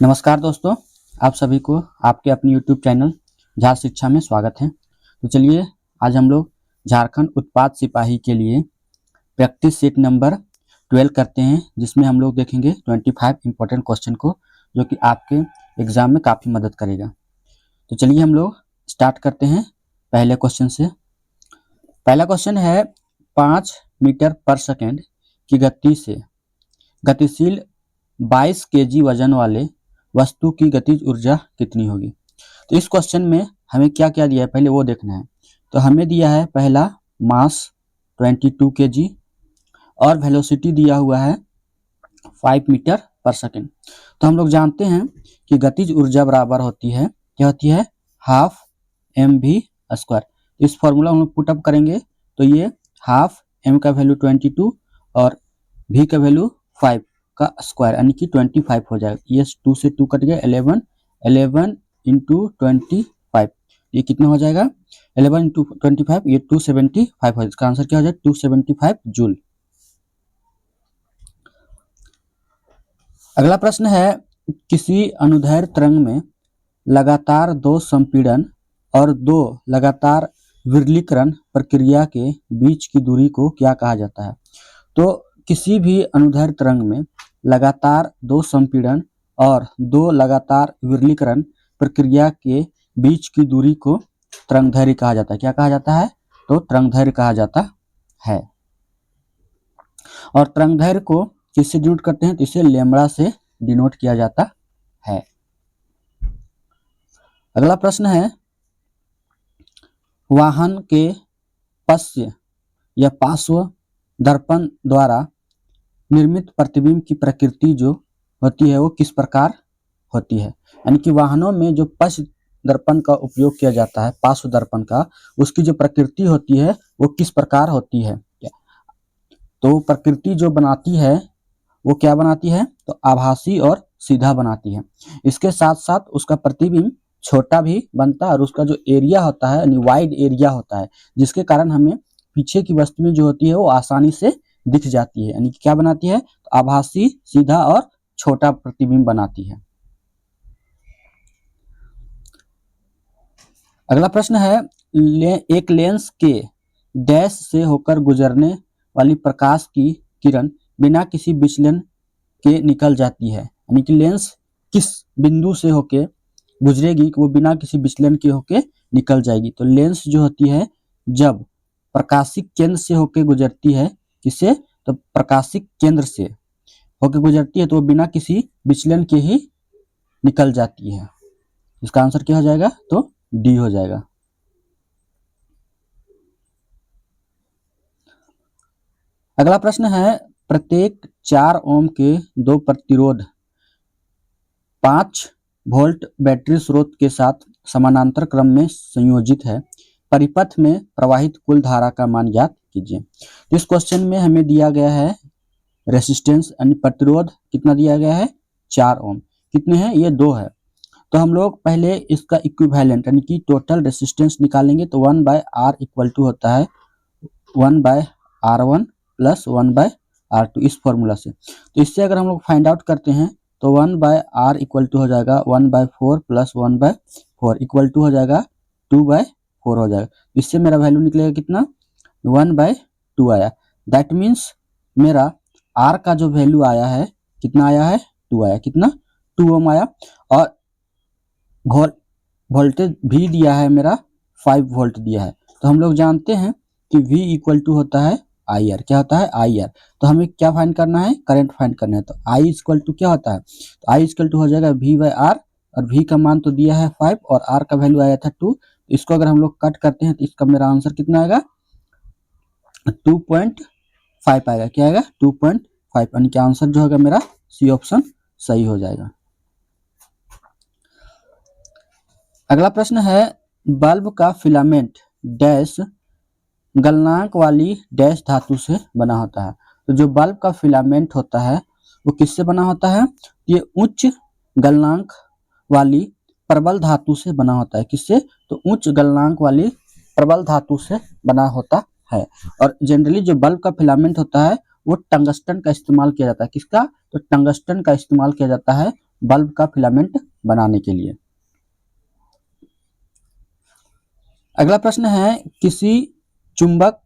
नमस्कार दोस्तों, आप सभी को आपके अपने YouTube चैनल झार शिक्षा में स्वागत है। तो चलिए आज हम लोग झारखंड उत्पाद सिपाही के लिए प्रैक्टिस सेट नंबर 12 करते हैं, जिसमें हम लोग देखेंगे 25 इंपॉर्टेंट क्वेश्चन को, जो कि आपके एग्जाम में काफ़ी मदद करेगा। तो चलिए हम लोग स्टार्ट करते हैं पहले क्वेश्चन से। पहला क्वेश्चन है 5 मीटर पर सेकेंड की गति से गतिशील 22 kg वजन वाले वस्तु की गतिज ऊर्जा कितनी होगी। तो इस क्वेश्चन में हमें क्या क्या दिया है पहले वो देखना है। तो हमें दिया है पहला मास 22 kg और वेलोसिटी दिया हुआ है 5 मीटर पर सेकेंड। तो हम लोग जानते हैं कि गतिज ऊर्जा बराबर होती है, क्या होती है, हाफ mv²। इस फॉर्मूला हम लोग पुटअप करेंगे तो ये हाफ m का वैल्यू 22 और v का वैल्यू 5 का स्क्वायर यानी कि 25 हो जाएगा। ये 2 से 2 कट गया, 11 इंटू 25, ये कितना हो जाएगा, 11 इंटू 25, ये 275 हो जाएगा। इसका आंसर क्या हो जाएगा, 275 जूल। अगला प्रश्न है, किसी अनुदैर्ध्य तरंग में लगातार 2 संपीड़न और 2 लगातार विरलीकरण प्रक्रिया के बीच की दूरी को क्या कहा जाता है। तो किसी भी अनुदैर्ध्य तरंग में लगातार 2 संपीड़न और 2 लगातार विरलीकरण प्रक्रिया के बीच की दूरी को तरंगदैर्घ्य कहा जाता है। क्या कहा जाता है, तो तरंगदैर्घ्य कहा जाता है। और तरंगदैर्घ्य को किससे डिनोट करते हैं, तो इसे लैम्ब्डा से डिनोट किया जाता है। अगला प्रश्न है, वाहन के पश्य या पार्श्व दर्पण द्वारा निर्मित प्रतिबिंब की प्रकृति जो होती है वो किस प्रकार होती है। यानी कि वाहनों में जो पश्च दर्पण का उपयोग किया जाता है, पार्श्व दर्पण का, उसकी जो प्रकृति होती है वो किस प्रकार होती है। तो प्रकृति जो बनाती है वो क्या बनाती है, तो आभासी और सीधा बनाती है। इसके साथ साथ उसका प्रतिबिंब छोटा भी बनता है और उसका जो एरिया होता है यानी वाइड एरिया होता है, जिसके कारण हमें पीछे की वस्तुएं जो होती है वो आसानी से दिख जाती है। यानी कि क्या बनाती है, तो आभासी, सीधा और छोटा प्रतिबिंब बनाती है। अगला प्रश्न है, एक लेंस के डैश से होकर गुजरने वाली प्रकाश की किरण बिना किसी विचलन के निकल जाती है। यानी कि लेंस किस बिंदु से होके गुजरेगी कि वो बिना किसी विचलन के होके निकल जाएगी। तो लेंस जो होती है जब प्रकाशिक केंद्र से होके गुजरती है, किससे, तो प्रकाशिक केंद्र से होके गुजरती है, तो वो बिना किसी विचलन के ही निकल जाती है। इसका आंसर क्या हो जाएगा, तो डी हो जाएगा। अगला प्रश्न है, प्रत्येक 4 ओम के 2 प्रतिरोध 5 वोल्ट बैटरी स्रोत के साथ समानांतर क्रम में संयोजित है, परिपथ में प्रवाहित कुल धारा का मान ज्ञात कीजिए। इस क्वेश्चन में हमें दिया गया है रेसिस्टेंस यानी प्रतिरोध कितना दिया गया है, 4 ओम। कितने हैं, ये 2 है। तो हम लोग पहले इसका इक्विवेलेंट यानी कि टोटल रेसिस्टेंस निकालेंगे। तो 1/R इक्वल टू होता है 1/R1 प्लस 1/R2 इस फॉर्मूला से। तो इससे अगर हम लोग फाइंड आउट करते हैं तो 1/R इक्वल टू हो जाएगा 1/4 प्लस 1/4 इक्वल टू हो जाएगा 2/4 हो जाएगा। इससे मेरा वैल्यू निकलेगा कितना, 1/2 आया। दैट मीन्स मेरा R का जो वैल्यू आया है कितना आया है, 2 आया। कितना, 2 ओम आया। और वोल्टेज भी दिया है मेरा 5 वोल्ट दिया है। तो हम लोग जानते हैं कि V इक्वल टू होता है IR। क्या होता है, IR। तो हमें क्या फाइंड करना है, करंट फाइंड करना है। तो I इक्वल टू क्या होता है, तो I इक्वल टू हो जाएगा V/R और V का मान तो दिया है 5 और R का वैल्यू आया था 2। इसको अगर हम लोग कट करते हैं तो इसका मेरा आंसर कितना आएगा, 2.5 आएगा। क्या आएगा, 2.5। यानी कि आंसर जो होगा मेरा सी ऑप्शन सही हो जाएगा। अगला प्रश्न है, बल्ब का फिलामेंट डैश गलनांक वाली डैश धातु से बना होता है। तो जो बल्ब का फिलामेंट होता है वो किससे बना होता है, ये उच्च गलनांक वाली प्रबल धातु से बना होता है। किससे, तो उच्च गलनांक वाली प्रबल धातु से बना होता है। और जनरली जो बल्ब का फिलामेंट होता है वो टंगस्टन का इस्तेमाल किया जाता है। किसका, तो टंगस्टन का इस्तेमाल किया जाता है बल्ब का फिलामेंट बनाने के लिए। अगला प्रश्न है, किसी चुंबक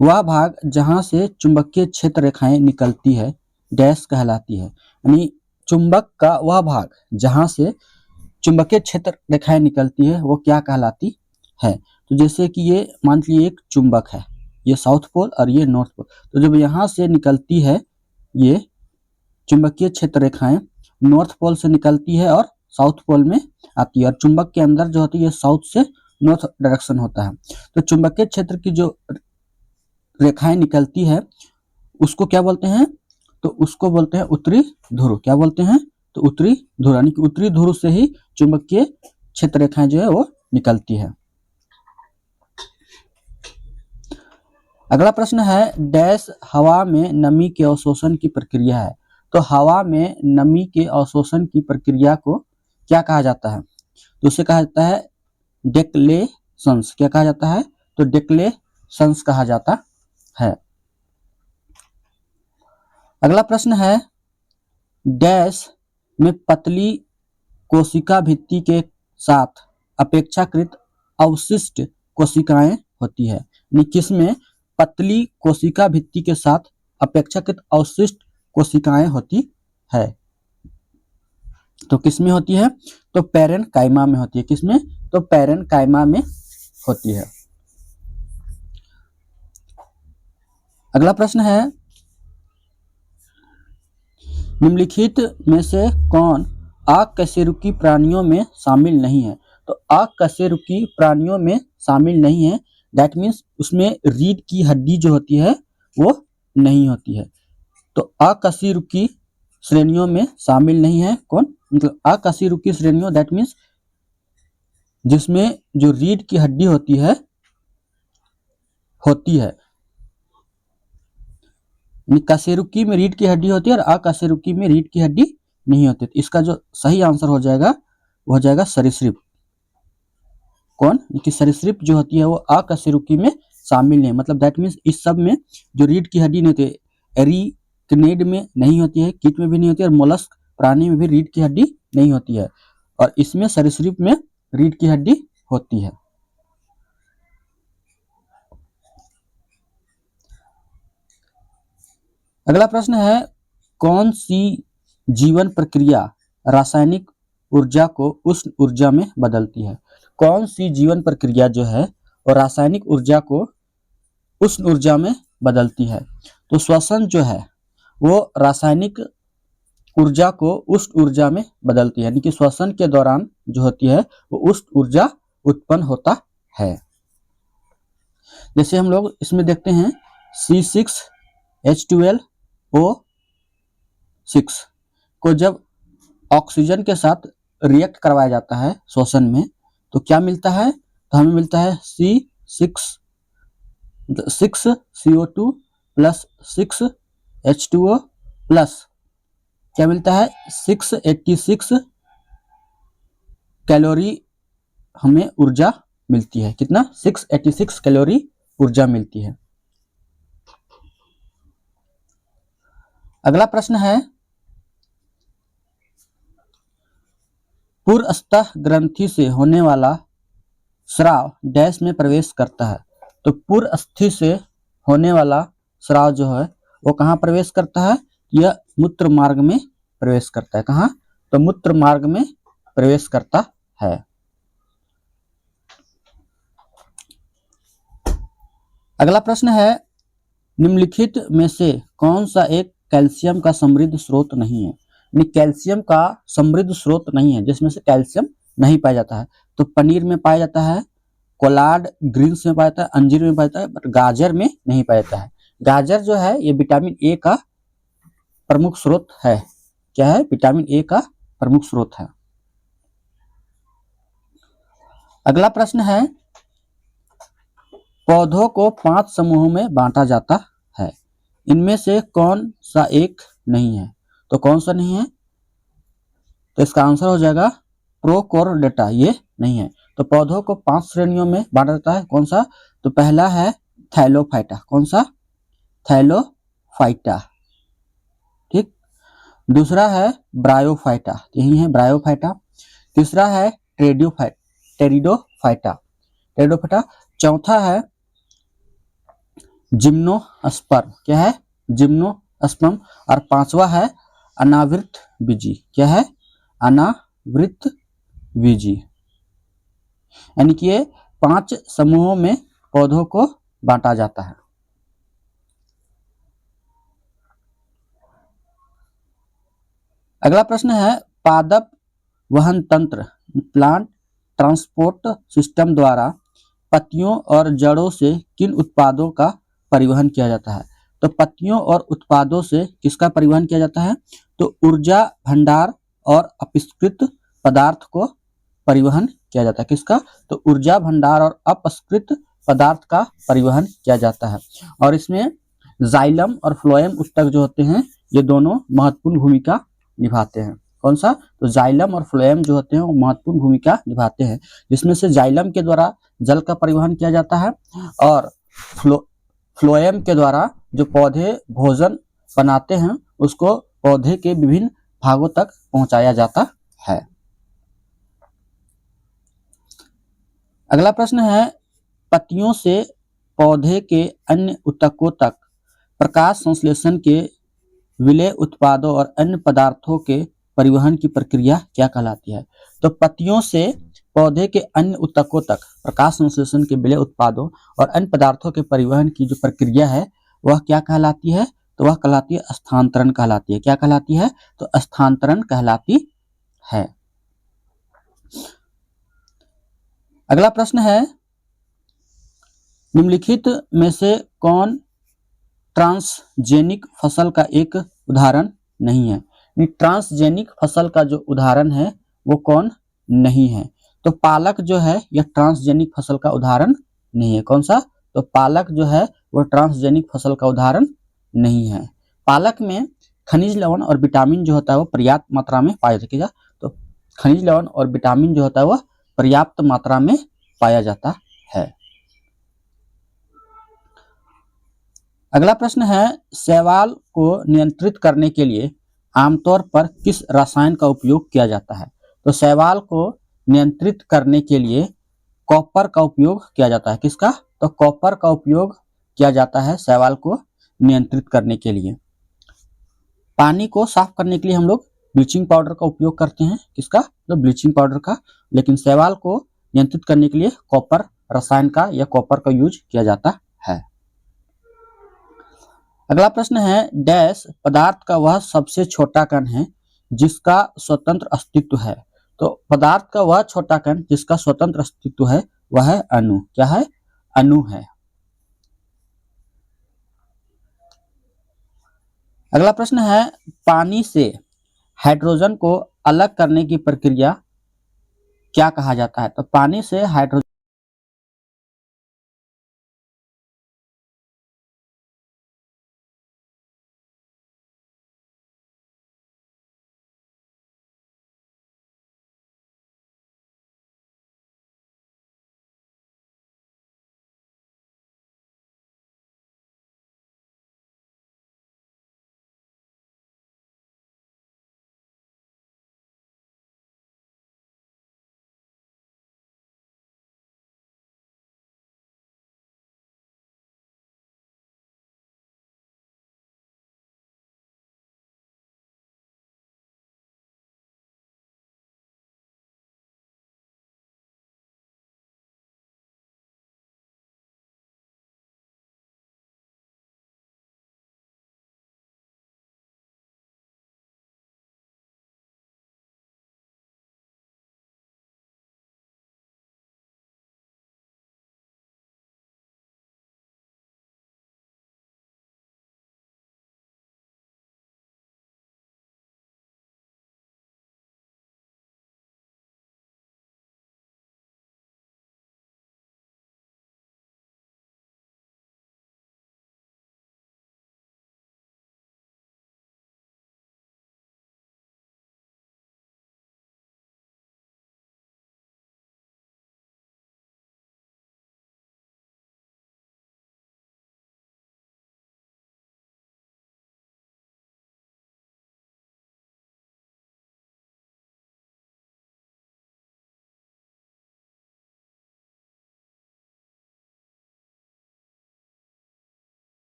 वह भाग जहां से चुंबकीय क्षेत्र रेखाएं निकलती है डैश कहलाती है। यानी चुंबक का वह भाग जहां से चुंबकीय क्षेत्र रेखाएं निकलती है वो क्या कहलाती है। तो जैसे कि ये मान लीजिए एक चुंबक है, ये साउथ पोल और ये नॉर्थ पोल, तो जब यहाँ से निकलती है ये चुंबकीय क्षेत्र रेखाएं नॉर्थ पोल से निकलती है और साउथ पोल में आती है, और चुंबक के अंदर जो होती है साउथ से नॉर्थ डायरेक्शन होता है। तो चुंबकीय क्षेत्र की जो रेखाएं निकलती है उसको क्या बोलते हैं, तो उसको बोलते हैं उत्तरी ध्रुव। क्या बोलते हैं, तो उत्तरी ध्रुव, यानी कि उत्तरी ध्रुव से ही चुंबकीय क्षेत्र रेखाएं जो है वो निकलती है। अगला प्रश्न है, डैश हवा में नमी के अवशोषण की प्रक्रिया है। तो हवा में नमी के अवशोषण की प्रक्रिया को क्या कहा जाता है, तो उसे कहा जाता है डेक्लेशंस। क्या कहा जाता है, तो डेक्लेशंस कहा जाता है। अगला प्रश्न है, डैश में पतली कोशिका भित्ति के साथ अपेक्षाकृत अवशिष्ट कोशिकाएं होती है। यानी किसमें पतली कोशिका भित्ति के साथ अपेक्षाकृत अवशिष्ट कोशिकाएं होती है, तो किसमें होती है, तो पैरेनकाइमा में होती है। किसमें, तो पैरेनकाइमा में होती है। अगला प्रश्न है, निम्नलिखित में से कौन अकशेरुकी प्राणियों में शामिल नहीं है। तो अकशेरुकी प्राणियों में शामिल नहीं है, दैट मीन्स उसमें रीढ़ की हड्डी जो होती है वो नहीं होती है। तो अकशेरुकी श्रेणियों में शामिल नहीं है कौन, मतलब अकशेरुकी श्रेणियों दैट मीन्स जिसमें जो रीढ़ की हड्डी होती है कशेरुकी में रीढ़ की हड्डी होती है और अकशेरुकी में रीढ़ की हड्डी नहीं होती। तो इसका जो सही आंसर हो जाएगा वो हो जाएगा सरीसृप। कौन, कि सरीसृप जो होती है वो अकशेरुकी में शामिल नहीं, मतलब दैट मीन्स इस सब में जो रीढ़ की हड्डी नहीं होती, एरिकनेड में नहीं होती है, कीट में भी नहीं होती है, और मोलस्क प्राणी में भी रीढ़ की हड्डी नहीं होती है, और इसमें सरीसृप में रीढ़ की हड्डी होती है। अगला प्रश्न है, कौन सी जीवन प्रक्रिया रासायनिक ऊर्जा को उष्ण ऊर्जा में बदलती है। कौन सी जीवन प्रक्रिया जो है वो रासायनिक ऊर्जा को उष्ण ऊर्जा में बदलती है। तो श्वसन जो है वो रासायनिक ऊर्जा को उष्ण ऊर्जा में बदलती है, यानी कि श्वसन के दौरान जो होती है वो उष्ण ऊर्जा उत्पन्न होता है। जैसे हम लोग इसमें देखते हैं C6H12O6 को जब ऑक्सीजन के साथ रिएक्ट करवाया जाता है श्वसन में तो क्या मिलता है, तो हमें मिलता है6CO2 प्लस 6H2O प्लस क्या मिलता है 686 कैलोरी हमें ऊर्जा मिलती है। कितना, 686 कैलोरी ऊर्जा मिलती है। अगला प्रश्न है, पुरस्थ ग्रंथि से होने वाला स्राव डैश में प्रवेश करता है। तो पुरस्थि से होने वाला स्राव जो है वो कहाँ प्रवेश करता है, यह मूत्र मार्ग में प्रवेश करता है। कहाँ, तो मूत्र मार्ग में प्रवेश करता है। अगला प्रश्न है, निम्नलिखित में से कौन सा एक कैल्शियम का समृद्ध स्रोत नहीं है। कैल्शियम का समृद्ध स्रोत नहीं है जिसमें से कैल्शियम नहीं पाया जाता है। तो पनीर में पाया जाता है, कोलाड ग्रीन्स में पाया जाता है, अंजीर में पाया जाता है, बट गाजर में नहीं पाया जाता है। गाजर जो है ये विटामिन ए का प्रमुख स्रोत है। क्या है, विटामिन ए का प्रमुख स्रोत है। अगला प्रश्न है, पौधों को 5 समूहों में बांटा जाता है, इनमें से कौन सा एक नहीं है। तो कौन सा नहीं है, तो इसका आंसर हो जाएगा प्रोकोर्डेटा, ये नहीं है। तो पौधों को 5 श्रेणियों में बांटा जाता है, कौन सा, तो पहला है थैलोफाइटा। कौन सा, थैलोफाइटा, ठीक। दूसरा है ब्रायोफाइटा, यही है ब्रायोफाइटा। तीसरा है टेरिडोफाइटा। चौथा है जिम्नोस्पर्म, क्या है जिम्नोस्पर्म। और पांचवा है अनावृत बीजी, क्या है अनावृत बीजी। यानी कि ये 5 समूहों में पौधों को बांटा जाता है। अगला प्रश्न है पादप वहन तंत्र प्लांट ट्रांसपोर्ट सिस्टम द्वारा पत्तियों और जड़ों से किन उत्पादों का परिवहन किया जाता है? तो पत्तियों और उत्पादों से किसका परिवहन किया जाता है? तो ऊर्जा भंडार और अपस्कृत पदार्थ को परिवहन किया जाता है। किसका? तो ऊर्जा भंडार और अपस्कृत पदार्थ का परिवहन किया जाता है। और इसमें जाइलम और फ्लोएम ऊतक जो होते हैं ये दोनों महत्वपूर्ण भूमिका निभाते हैं। कौन सा? तो जाइलम और फ्लोएम जो होते हैं वो महत्वपूर्ण भूमिका निभाते हैं, जिसमें से जाइलम के द्वारा जल का परिवहन किया जाता है और फ्लोएम के द्वारा जो पौधे भोजन बनाते हैं उसको पौधे के विभिन्न भागों तक पहुंचाया जाता है। अगला प्रश्न है पत्तियों से पौधे के अन्य ऊतकों तक प्रकाश संश्लेषण के विलेय उत्पादों और अन्य पदार्थों के परिवहन की प्रक्रिया क्या कहलाती है? तो पत्तियों से पौधे के अन्य ऊतकों तक प्रकाश संश्लेषण के विलेय उत्पादों और अन्य पदार्थों के परिवहन की जो प्रक्रिया है वह क्या कहलाती है? तो वह कहलाती है स्थानांतरण कहलाती है। क्या कहलाती है? तो स्थानांतरण कहलाती है। अगला प्रश्न है निम्नलिखित में से कौन ट्रांसजेनिक फसल का एक उदाहरण नहीं है? ट्रांसजेनिक फसल का जो उदाहरण है वो कौन नहीं है? तो पालक जो है यह ट्रांसजेनिक फसल का उदाहरण नहीं है। कौन सा? तो पालक जो है वो ट्रांसजेनिक फसल का उदाहरण नहीं है। पालक में खनिज लवण और विटामिन जो होता है वो पर्याप्त मात्रा में पाया जाता है। तो खनिज लवण और विटामिन जो होता है वह पर्याप्त मात्रा में पाया जाता है। अगला प्रश्न है शैवाल को नियंत्रित करने के लिए आमतौर पर किस रसायन का उपयोग किया जाता है? तो शैवाल को नियंत्रित करने के लिए कॉपर का उपयोग किया जाता है। किसका? तो कॉपर का उपयोग किया जाता है शैवाल को नियंत्रित करने के लिए। पानी को साफ करने के लिए हम लोग ब्लीचिंग पाउडर का उपयोग करते हैं। किसका? तो ब्लीचिंग पाउडर का। लेकिन शैवाल को नियंत्रित करने के लिए कॉपर रसायन का या कॉपर का यूज किया जाता है। अगला प्रश्न है डैश पदार्थ का वह सबसे छोटा कण है जिसका स्वतंत्र अस्तित्व है? तो पदार्थ का वह छोटा कण जिसका स्वतंत्र अस्तित्व है वह है अणु। क्या है? अणु है। अगला प्रश्न है पानी से हाइड्रोजन को अलग करने की प्रक्रिया क्या कहा जाता है? तो पानी से हाइड्रोजन